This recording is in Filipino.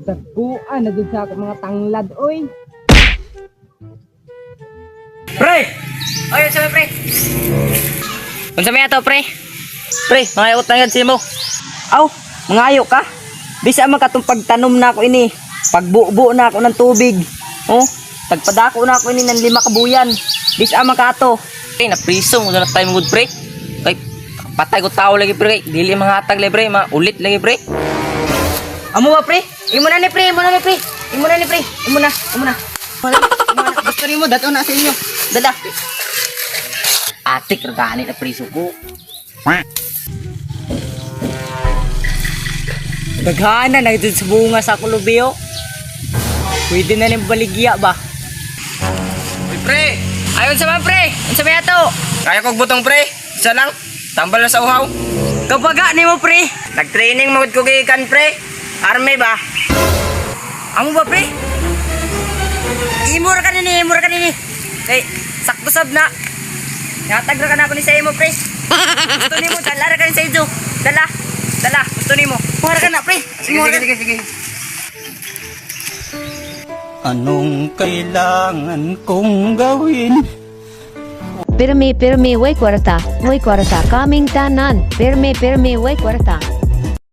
Tapuan na dun sa ako mga tanglad, oy. Pre! Oy, unsa may pre? Unsa may ato, pre? Pre, mga utang yan mo. Aw, mangayo ka. Bisa man katong pagtanom na ako ini. Pagbuo na ako ng tubig. Oh, tagpadako na ako ini ng 5 kabuyan. Bisa man ka ato. Pre, napriso mo na time good, pre. Kay patay ko tao lagi, pre. Dili mga hatag lagi, pre. Mga ulit lagi, pre. Amo ba, pre? Imo na ni pre, imo na ni pre. Imo na ni pre. Imo na. Gusto rin mo, dato na sa inyo. Dala. Atik, regani na priso ko. Daghana na ito sa bunga sa kulubyo. Pwede na rin baligya ba? Pre! Ayon sa man, pre! Ayon sa mga to! Kaya kong butong, pre! Isa lang! Tambal na sa uhaw! Kapaga ni mo, pre! Nag-training magod ko gikan, pre! Army ba? Amo ba, pre? Imura ka nini! Hey, sakto sab na! Natag ra ka na ako ni sa imo, pre! Gusto ni mo, dala ra ka ni sa ido! Dala! Gusto ni mo! Muhara ka na, pre! Sige. Anong kailangan kong gawin? Pirmi, way kwarta, kaming tanan. Pirmi, way kwarta.